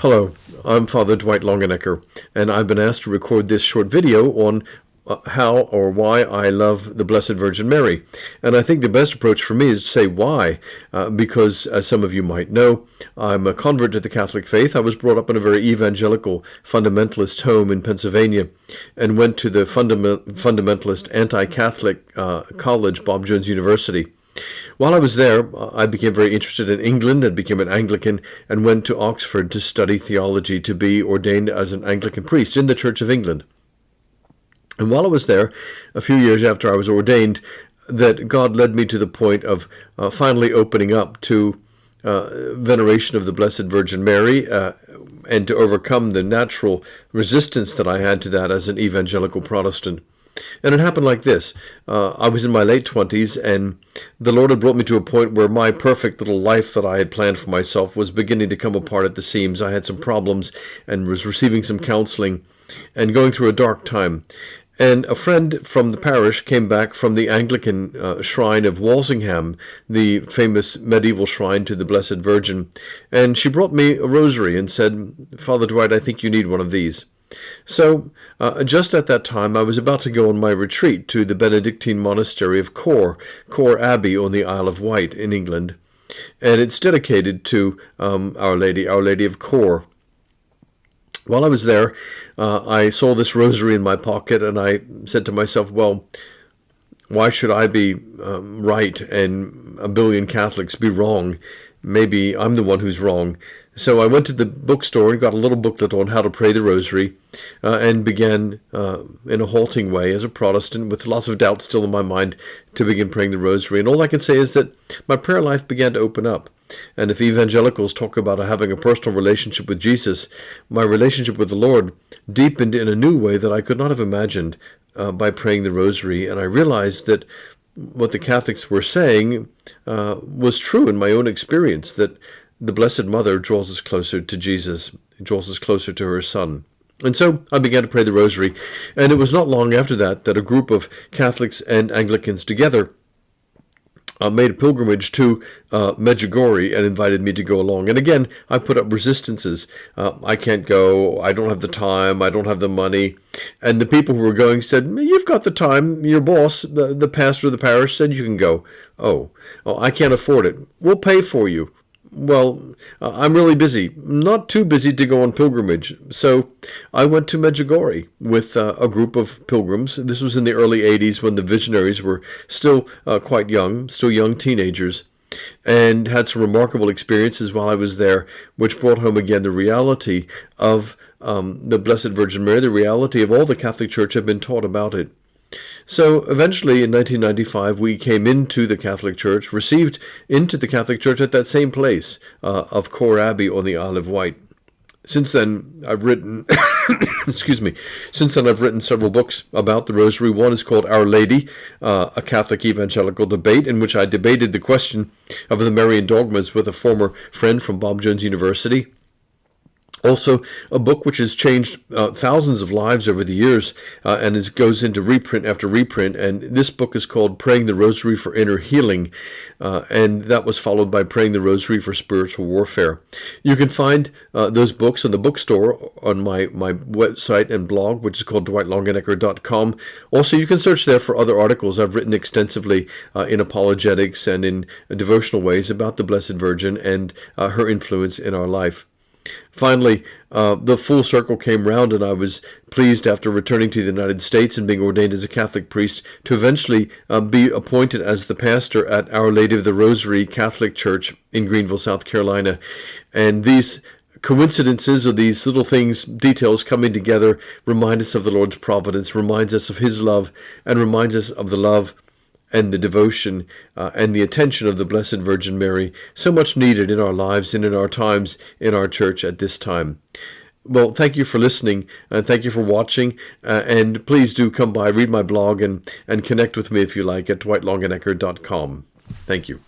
Hello, I'm Father Dwight Longenecker, and I've been asked to record this short video on how or why I love the Blessed Virgin Mary. And I think the best approach for me is to say why, because as some of you might know, I'm a convert to the Catholic faith. I was brought up in a very evangelical fundamentalist home in Pennsylvania and went to the fundamentalist anti-Catholic college, Bob Jones University. While I was there, I became very interested in England and became an Anglican and went to Oxford to study theology to be ordained as an Anglican priest in the Church of England. And while I was there, a few years after I was ordained, that God led me to the point of finally opening up to veneration of the Blessed Virgin Mary and to overcome the natural resistance that I had to that as an evangelical Protestant. And it happened like this. I was in my late 20s, and the Lord had brought me to a point where my perfect little life that I had planned for myself was beginning to come apart at the seams. I had some problems and was receiving some counseling and going through a dark time. And a friend from the parish came back from the Anglican shrine of Walsingham, the famous medieval shrine to the Blessed Virgin, and she brought me a rosary and said, "Father Dwight, I think you need one of these." So, just at that time, I was about to go on my retreat to the Benedictine monastery of Cor Abbey on the Isle of Wight in England, and it's dedicated to Our Lady of Cor. While I was there, I saw this rosary in my pocket, and I said to myself, well, why should I be right and a billion Catholics be wrong? Maybe I'm the one who's wrong. So I went to the bookstore and got a little booklet on how to pray the rosary and began in a halting way as a Protestant with lots of doubt still in my mind to begin praying the rosary. And all I can say is that my prayer life began to open up. And if evangelicals talk about having a personal relationship with Jesus, my relationship with the Lord deepened in a new way that I could not have imagined by praying the rosary. And I realized that what the Catholics were saying was true in my own experience, that the Blessed Mother draws us closer to Jesus, draws us closer to her Son. And so I began to pray the rosary, and it was not long after that that a group of Catholics and Anglicans together made a pilgrimage to Medjugorje and invited me to go along. And again, I put up resistances. I can't go. I don't have the time. I don't have the money. And the people who were going said, "You've got the time. Your boss, the pastor of the parish, said you can go." Oh, I can't afford it. We'll pay for you. Well, I'm really busy. Not too busy to go on pilgrimage. So I went to Medjugorje with a group of pilgrims. This was in the early 80s when the visionaries were still quite young, still young teenagers, and had some remarkable experiences while I was there, which brought home again the reality of the Blessed Virgin Mary, the reality of all the Catholic Church had been taught about it. So eventually in 1995 we came into the Catholic Church, received into the Catholic Church at that same place of Cor Abbey on the Isle of Wight. Since then I've written I've written several books about the Rosary. One is called Our Lady, a Catholic evangelical debate, in which I debated the question of the Marian dogmas with a former friend from Bob Jones University. Also, a book which has changed thousands of lives over the years and goes into reprint after reprint. And this book is called Praying the Rosary for Inner Healing. And that was followed by Praying the Rosary for Spiritual Warfare. You can find those books in the bookstore on my website and blog, which is called dwightlongenecker.com. Also, you can search there for other articles. I've written extensively in apologetics and in devotional ways about the Blessed Virgin and her influence in our life. Finally, the full circle came round, and I was pleased after returning to the United States and being ordained as a Catholic priest to eventually be appointed as the pastor at Our Lady of the Rosary Catholic Church in Greenville, South Carolina. And these coincidences or these little things, details coming together, remind us of the Lord's providence, reminds us of His love, and reminds us of the love and the devotion and the attention of the Blessed Virgin Mary, so much needed in our lives and in our times in our church at this time. Well, thank you for listening, and thank you for watching, and please do come by, read my blog, and connect with me if you like at dwightlongenecker.com. Thank you.